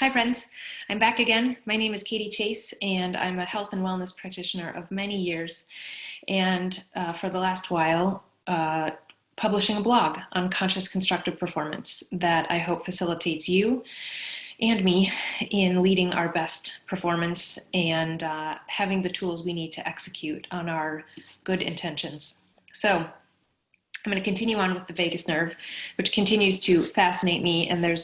Hi friends, I'm back again. My name is Katie Chase and I'm a health and wellness practitioner of many years and for the last while publishing a blog on conscious constructive performance that I hope facilitates you and me in leading our best performance and having the tools we need to execute on our good intentions. So I'm going to continue on with the vagus nerve, which continues to fascinate me, and there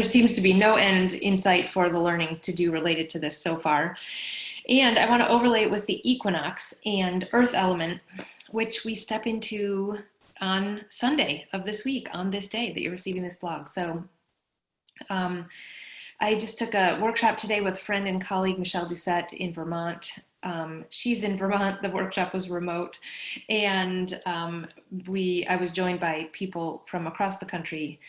seems to be no end in sight for the learning to do related to this so far. And I want to overlay it with the equinox and earth element, which we step into on Sunday of this week, on this day that you're receiving this blog. So I just took a workshop today with friend and colleague Michelle Doucette in Vermont. She's in Vermont, the workshop was remote, and I was joined by people from across the country,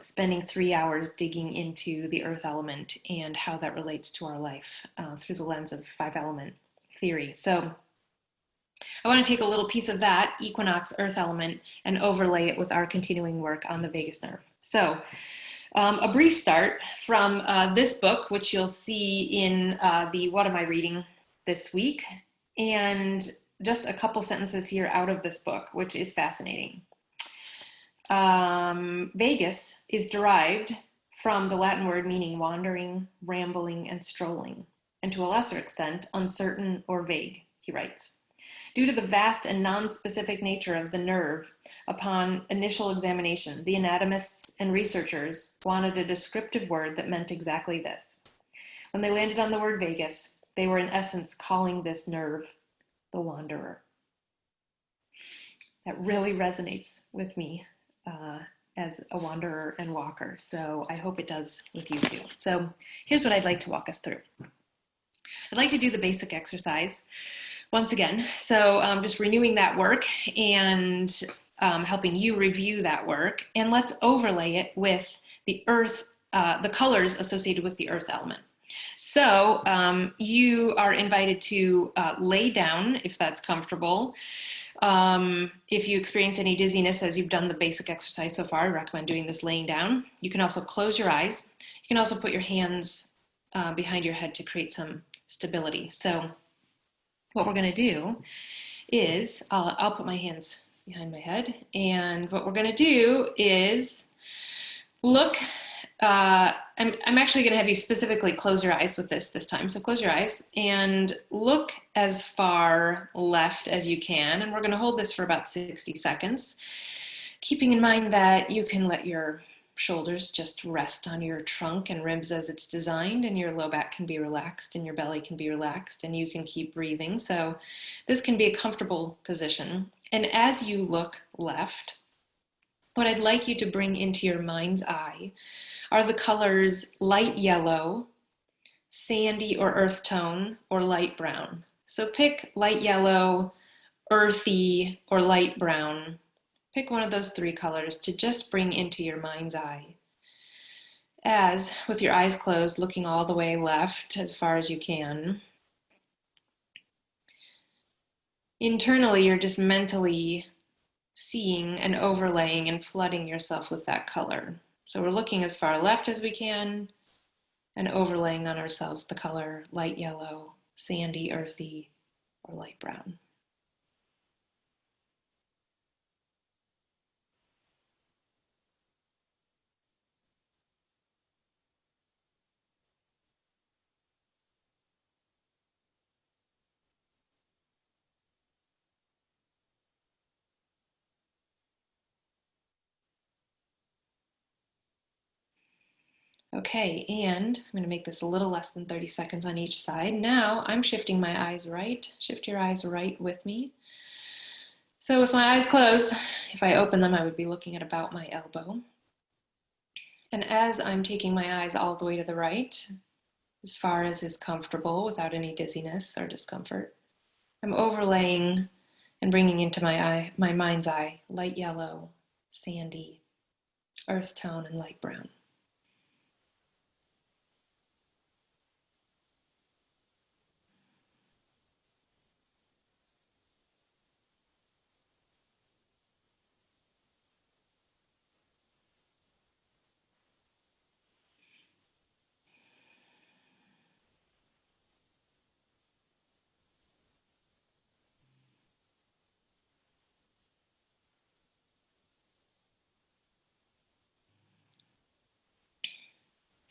spending 3 hours digging into the earth element and how that relates to our life through the lens of 5-element theory. So I want to take a little piece of that equinox earth element and overlay it with our continuing work on the vagus nerve. So a brief start from this book, which you'll see in the What Am I Reading this week, and just a couple sentences here out of this book, which is fascinating. Vagus is derived from the Latin word meaning wandering, rambling, and strolling, and to a lesser extent, uncertain or vague, he writes. Due to the vast and non-specific nature of the nerve, upon initial examination, the anatomists and researchers wanted a descriptive word that meant exactly this. When they landed on the word vagus, they were in essence calling this nerve the wanderer. That really resonates with me as a wanderer and walker, so I hope it does with you too. So here's what I'd like to walk us through. I'd like to do the basic exercise once again. So just renewing that work and helping you review that work. And let's overlay it with the earth, the colors associated with the earth element. So you are invited to lay down if that's comfortable. If you experience any dizziness as you've done the basic exercise so far, I recommend doing this laying down. You can also close your eyes. You can also put your hands behind your head to create some stability. So what we're going to do is, I'll put my hands behind my head, and what we're going to do is look, I'm actually going to have you specifically close your eyes with this time. So close your eyes and look as far left as you can, and we're going to hold this for about 60 seconds, keeping in mind that you can let your shoulders just rest on your trunk and ribs as it's designed, and your low back can be relaxed and your belly can be relaxed, and you can keep breathing. So this can be a comfortable position. And as you look left, what I'd like you to bring into your mind's eye are the colors light yellow, sandy or earth tone, or light brown. So pick light yellow, earthy, or light brown. Pick one of those 3 colors to just bring into your mind's eye. As, with your eyes closed, looking all the way left as far as you can, internally you're just mentally seeing and overlaying and flooding yourself with that color. So we're looking as far left as we can and overlaying on ourselves the color light yellow, sandy, earthy, or light brown. Okay, and I'm going to make this a little less than 30 seconds on each side. Now I'm shifting my eyes right. Shift your eyes right with me. So with my eyes closed, if I open them, I would be looking at about my elbow. And as I'm taking my eyes all the way to the right, as far as is comfortable without any dizziness or discomfort, I'm overlaying and bringing into my mind's eye, light yellow, sandy, earth tone, and light brown.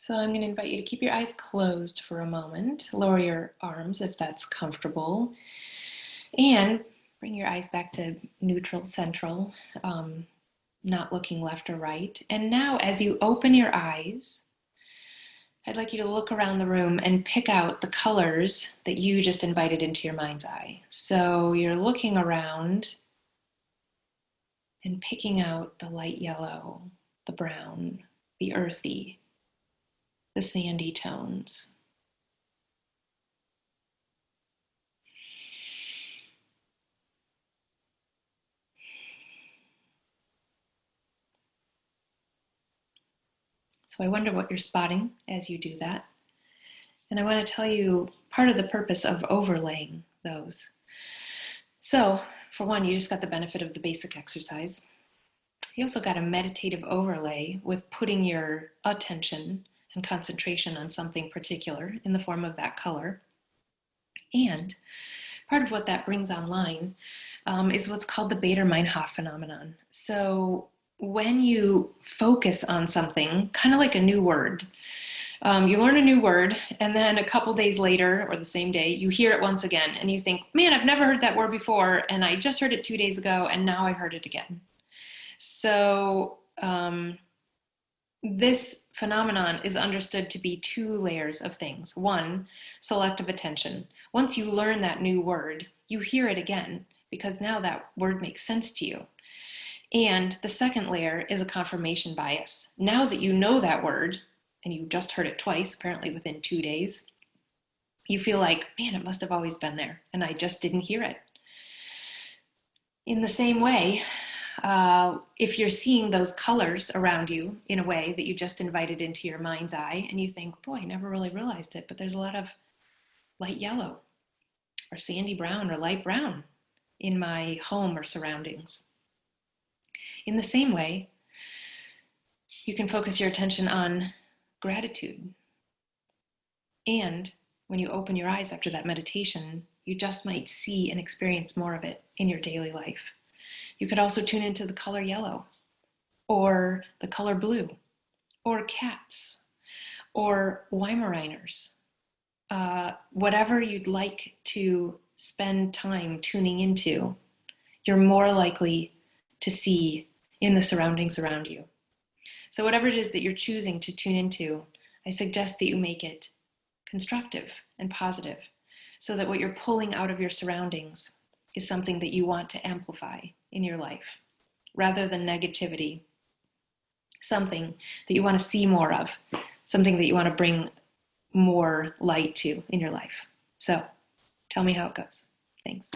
So I'm going to invite you to keep your eyes closed for a moment. Lower your arms if that's comfortable. And bring your eyes back to neutral, central, not looking left or right. And now as you open your eyes, I'd like you to look around the room and pick out the colors that you just invited into your mind's eye. So you're looking around and picking out the light yellow, the brown, the earthy, the sandy tones. So I wonder what you're spotting as you do that. And I want to tell you part of the purpose of overlaying those. So, for one, you just got the benefit of the basic exercise. You also got a meditative overlay with putting your attention and concentration on something particular in the form of that color. And part of what that brings online is what's called the Baader Meinhof phenomenon. So when you focus on something, kind of like a new word, you learn a new word, and then a couple days later, or the same day, you hear it once again, and you think, man, I've never heard that word before, and I just heard it 2 days ago, and now I heard it again. So this phenomenon is understood to be two layers of things. One, selective attention. Once you learn that new word, you hear it again, because now that word makes sense to you. And the second layer is a confirmation bias. Now that you know that word, and you just heard it twice, apparently within 2 days, you feel like, man, it must have always been there, and I just didn't hear it. In the same way, if you're seeing those colors around you in a way that you just invited into your mind's eye, and you think, boy, I never really realized it, but there's a lot of light yellow, or sandy brown, or light brown in my home or surroundings. In the same way, you can focus your attention on gratitude. And when you open your eyes after that meditation, you just might see and experience more of it in your daily life. You could also tune into the color yellow, or the color blue, or cats, or Weimaraners. Whatever you'd like to spend time tuning into, you're more likely to see in the surroundings around you. So whatever it is that you're choosing to tune into, I suggest that you make it constructive and positive, so that what you're pulling out of your surroundings is something that you want to amplify in your life, rather than negativity, something that you want to see more of, something that you want to bring more light to in your life. So tell me how it goes. Thanks.